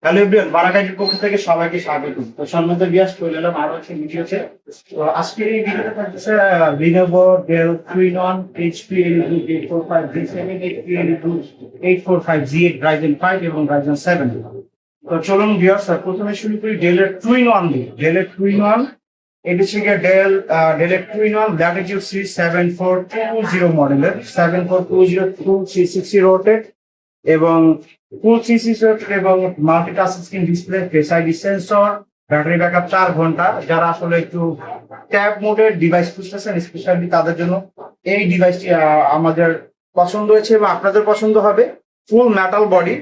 Hello everyone, বারাকাইটির পক্ষ থেকে সবাইকে স্বাগত। তো সম্মানিত ভিউয়ার্স, চলে এলাম আরো একটি ভিডিওতে। তো আজকের এই ভিডিওতে থাকছে Lenovo Dell Twin-on HP Elite 845 G7 HP Elite 845 Z8 Ryzen 5 এবং Ryzen 7। তো চলুন ভিউয়ার্স, প্রথমে শুরু করি ডেলের Twin-on দিয়ে। ডেলের Twin-on, এটি থেকে ডেলের Twin-on Latitude Series 7420 মডেলের 7420 360 রোটেট এবং ফুল 360 এবং multitask screen display, face ID sensor, battery backup 4 ঘন্টা। যারা আসলে একটু ট্যাব মোডের ডিভাইস খুঁজতেছেন স্পেশালি তাদের জন্য এই ডিভাইসটি আমাদের পছন্দ হয়েছে এবং আপনাদের পছন্দ হবে। ফুল মেটাল বডি,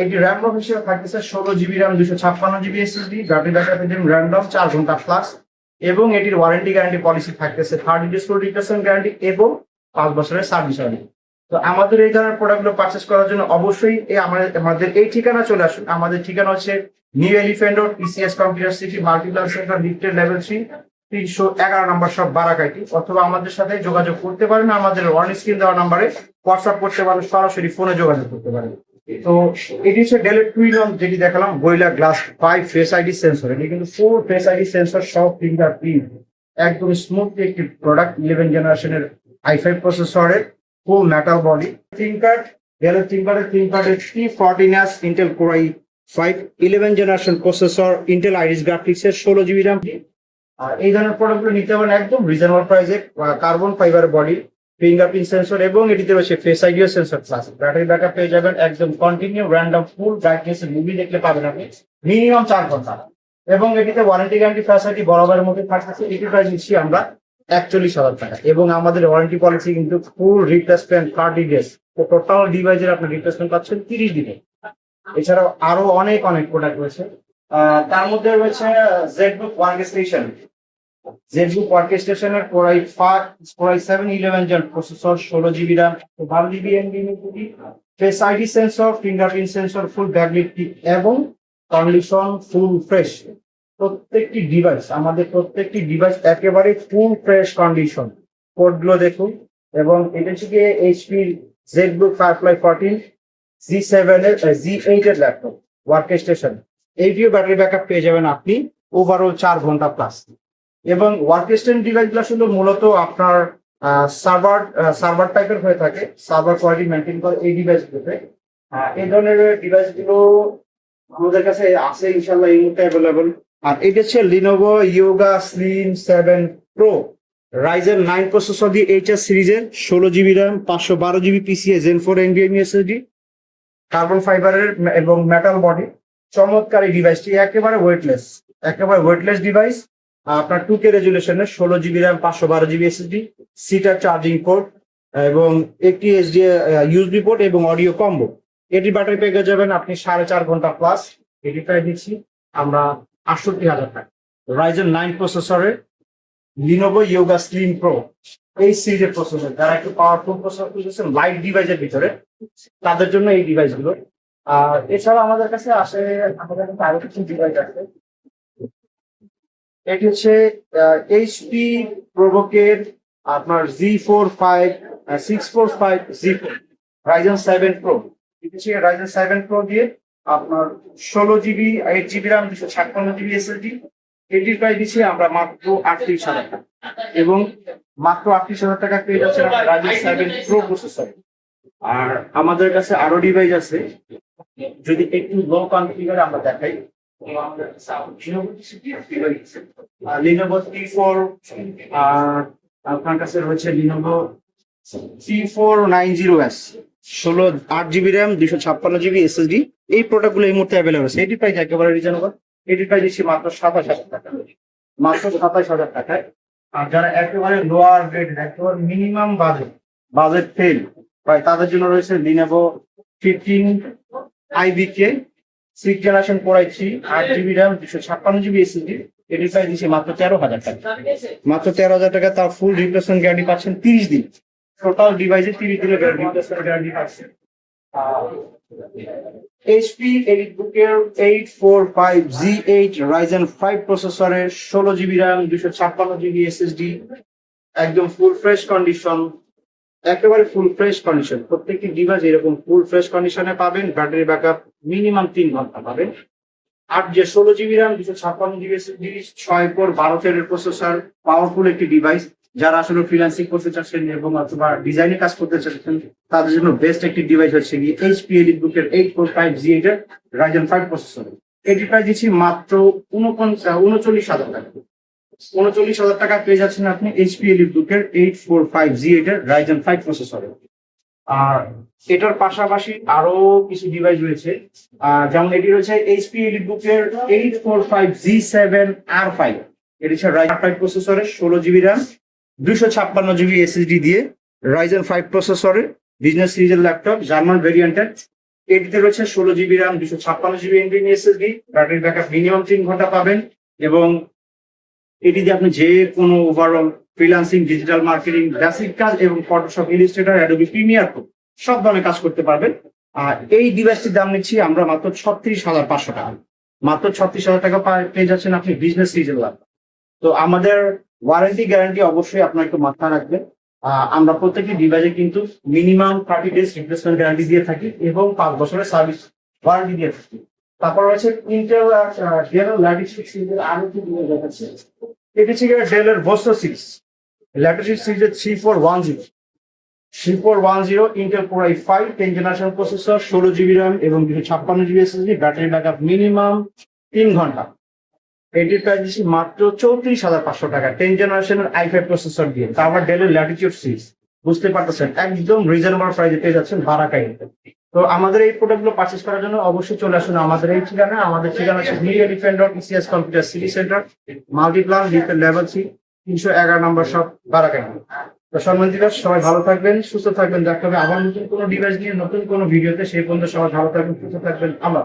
এটি র্যাম রম হিসেবে থাকতেছে 16 GB RAM, 256 GB SSD, battery backup এর র্যান্ডম 4 ঘন্টা প্লাস এবং এটির ওয়ারেন্টি গ্যারান্টি পলিসি থাকতেছে 30 days ফুল রিপ্লেসমেন্ট গ্যারান্টি এবং 5 বছরের সার্ভিস ওয়ারেন্টি। তো আমাদের এই ধরনের প্রোডাক্টগুলো পারচেস করার জন্য অবশ্যই আমাদের এই ঠিকানা চলে আসুন। আমাদের ঠিকানা হচ্ছে new elephant road, PCS computer city, Multiplan centre, lifted level 3, 311 নম্বর সব বারাকাইটি। অথবা আমাদের সাথে যোগাযোগ করতে পারেন, আমাদের অন স্ক্রিন দেওয়া নাম্বারে হোয়াটসঅ্যাপ করতে পারেন, সরাসরি ফোনে যোগাযোগ করতে পারেন। তো এটি হচ্ছে ডেলের Twin-on, যেটি দেখালাম Gorilla Glass 5 face ID sensor. এটি কিন্তু 4 ফেস আইডি সেন্সর সহ ফিঙ্গারপ্রিন্ট, একদম স্মুথলি একটি প্রোডাক্ট। 11 জেনারেশনের i5 প্রসেসরের ফুল মেটাল বডি থিঙ্কপ্যাড। ডেলের থিঙ্কপ্যাডের T14S Intel core i5 11 generation processor, Intel Iris গ্রাফিক্সের 16 GB র্যাম। আর এই ধরনের প্রোডাক্টগুলো নিতে পারেন একদম রিজনেবল প্রাইসে। Carbon fibre body, fingerprint sensor এবং এটিতে রয়েছে face ID sensor plus battery backup পেয়ে যাবেন একদম কন্টিনিউ র্যান্ডম ফুল ব্রাইটনেস মুভি দেখলে পাবেন আপনি মিনিমাম 4 ঘন্টা। এবং এটিতে ওয়ারেন্টি গ্যারান্টি ফ্যাসিলিটি বরাবরের মধ্যে থাকতেছে। এটি প্রাইস দিচ্ছি আমরা 41,000 টাকা এবং আমাদের ওয়ারেন্টি পলিসি কিন্তু ফুল রিপ্লেসমেন্ট 30 days। তো টোটাল ডিভাইসের আপনি রিপ্লেসমেন্ট পাচ্ছেন 30 দিনে। এছাড়াও আরো অনেক প্রোডাক্ট রয়েছে। তার মধ্যে রয়েছে জেডবুক ওয়ার্কস্টেশন। জেডবুক ওয়ার্কস্টেশনের Core i7 11 gen processor, 16 GB RAM, 12 GB NVMe, face ID sensor, fingerprint sensor, full backlit এবং কন্ডিশন ফুল ফ্রেশ। আমাদের প্রত্যেকটি ডিভাইস একেবারে ফুল ফ্রেশ কন্ডিশন। কোডগুলো দেখুন। এবং এটা থেকে HP জেডবুক ফায়ারফ্লাই 14 Z7 এর Z8 এর ল্যাপটপ ওয়ার্কস্টেশন। এইটিও ব্যাটারি ব্যাকআপ পেয়ে যাবেন আপনি ওভারঅল 4 ঘন্টা প্লাস। এবং ওয়ার্কস্টেশন ডিভাইসগুলো আসলে মূলত আপনার সার্ভার টাইপের হয়ে থাকে, সার্ভার কোয়ালিটি মেনটেন করে এই ডিভাইসগুলোতে। এই ধরনের ডিভাইসগুলো আমাদের কাছে আছে ইনশাল্লাহ এই মুহূর্তে অ্যাভেলেবল। আর এটা হচ্ছে Lenovo Yoga Slim 7 Pro Ryzen 9 processor দিয়ে HS সিরিজের, 16 GB RAM, 512 GB PCIe Gen 4 NVMe SSD, carbon ফাইবারের এবং মেটাল বডি। চমৎকার এই ডিভাইসটি, একেবারে ওয়েটলেস ডিভাইস। আপনার 2K রেজুলেশনের, 16 GB RAM, 512 GB SSD, seater charging port এবং একটি USB পোর্ট এবং অডিও কম্বো। এটি ব্যাটারি পেয়ে যাবেন আপনি 4.5 ঘন্টা প্লাস। এটি প্রায় দিচ্ছি আমরা 68,000 টাকা। Ryzen 9 প্রসেসরের Lenovo Yoga Slim Pro এই সিরিজের প্রসেসর, যারা একটু পাওয়ারফুল প্রসেসর খুঁজছেন লাইট ডিভাইসের ভিতরে, তাদের জন্য এই ডিভাইসগুলো। আর এছাড়া আমাদের কাছে আরো কিছু ডিভাইস আছে। এটি হচ্ছে HP প্রোভোকের আপনার Z45 Z4 Ryzen 7 Pro। এটি হচ্ছে Ryzen 7 Pro দিয়ে আপনার 16 GB 8 GB RAM, 256 GB SSD। এটির প্রাইস দিচ্ছি আমরা মাত্র 38,000 টাকা এবং মাত্র 38,000 টাকা পেয়ে যাচ্ছেন Ryzen 7 Pro প্রসেসর। আর আমাদের কাছে আরো ডিভাইস আছে, যদি একটু লো কনফিগারে আমরা দেখাই। Lenovo T4, আর আপনার কাছে রয়েছে Lenovo T490S 8 GB RAM, 256 GB SSD। এই প্রোডাক্ট গুলো এই মুহূর্তে অ্যাভেলেবল আছে। এটি প্রাইস একেবারে রিজনেবল। এটি প্রাইস দিচ্ছি মাত্র 27,000 টাকা, মাত্র 27,000 টাকায়। আর যারা একেবারে লোয়ার রেট, একেবারে মিনিমাম বাজেট ফেল ভাই, তাদের জন্য রয়েছে Lenovo 15 IBK 6 generation Core i3 8 GB RAM, 256 GB SSD। এটি প্রাইস দিচ্ছি মাত্র 13,000 টাকা, মাত্র 13,000 টাকা। তার ফুল রিপ্লেসমেন্ট গ্যারান্টি পাচ্ছেন 30 দিন। টোটাল ডিভাইসে 30 দিনের রিপ্লেসমেন্ট গ্যারান্টি পাচ্ছেন। HP এলিটবুকের 845 Z8 Ryzen 5 প্রসেসরের, 16 GB র্যাম, 256 GB SSD, একদম ফুল ফ্রেশ কন্ডিশন। একেবারে ফুল ফ্রেশ কন্ডিশন, প্রত্যেকটি ডিভাইস এরকম ফুল ফ্রেশ কন্ডিশনে পাবেন। ব্যাটারি ব্যাকআপ মিনিমাম 3 ঘন্টা পাবেন। আর যে 16 GB RAM 256 GB SSD 6 core 12 থ্রেডের প্রসেসর, পাওয়ারফুল একটি ডিভাইস। যারা আসলে ফ্রিল্যান্সিং করতে চাচ্ছেন এবং অথবা ডিজাইনে কাজ করতে চাচ্ছেন তাদের জন্য বেস্ট একটি ডিভাইস হচ্ছে গিয়ে এইচপি এলিটবুকের 845G8 এর Ryzen 5 প্রসেসর। এটি প্রাইস দিচ্ছি মাত্র 39,000 টাকা। 39,000 টাকা পেয়ে যাচ্ছেন আপনি এইচপি এলিটবুকের 845G8 এর Ryzen 5 প্রসেসরে। আর এটার পাশাপাশি আরো কিছু ডিভাইস রয়েছে, যেমন এটি রয়েছে এইচপি এলিটবুকের 845G7R5। এটি হচ্ছে Ryzen 5 প্রসেসরের 16 জিবি র্যাম 256 জিবি এসএসডি দিয়ে Ryzen 5 প্রসেসরের বিজনেস সিরিজের ল্যাপটপ, জার্মান ভেরিয়েন্টের। এটিতে রয়েছে 16 GB RAM 256 GB NVMe SSD, battery backup minimum 3 ঘন্টা পাবেন। এবং এটি দিয়ে আপনি যে কোনো overall freelancing, digital marketing, basic কাজ এবং Photoshop, Illustrator, Adobe Premiere Pro সব ধরনের কাজ করতে পারবেন। আর এই ডিভাইসটির দাম নিচ্ছি আমরা মাত্র 36,500 টাকা। মাত্র 36,000 টাকা পেয়ে যাচ্ছেন আপনি বিজনেস সিরিজের ল্যাপটপ। তো আমাদের ওয়ারেন্টি গ্যারান্টি অবশ্যই আপনার একটু মাথায় রাখবেন। আমরা প্রত্যেকটি ডিভাইসে কিন্তু মিনিমাম 30 ডেজ রিপ্লেসমেন্ট গ্যারান্টি দিয়ে থাকি এবং 5 বছরের সার্ভিস ওয়ারেন্টি দিয়ে থাকি। তারপর রয়েছে ইন্টেল ডেল ল্যাটিটিউড সিরিজের আরো একটি ডিভাইস দেখাচ্ছে। এটি হচ্ছে ডেলের বোস্টো সিরিজ, ল্যাটিটিউড সিরিজের 3410 Intel Core i5 10 generation processor, 16 GB RAM এবং 256 GB SSD, battery backup minimum 3 ঘন্টা। এটির প্রাইস দিচ্ছি মাত্র 34,500 টাকা 10 জেনারেশনের i5 প্রসেসর দিয়ে। তারপর ডেলের ল্যাটিটিউড সিরিজ, বুঝতে পারতেছেন একদম রিজনেবল প্রাইসে পেয়ে যাচ্ছেন বারাকাইতে। তো আমাদের এই প্রোডাক্টগুলো পারচেজ করার জন্য অবশ্যই চলে আসুন আমাদের এই ঠিকানা। আমাদের ঠিকানা হচ্ছে new elephant road, ECS computer city centre, Multiplan level 3, 311 নম্বর শপ, বারাকাইতে। তো সম্মানিত সবাই ভালো থাকবেন, সুস্থ থাকবেন। দেখা হবে আবার নতুন কোনো ডিভাইস নিয়ে নতুন কোনো ভিডিওতে। সেই পর্যন্ত সবাই ভালো থাকবেন, সুস্থ থাকবেন। আমরা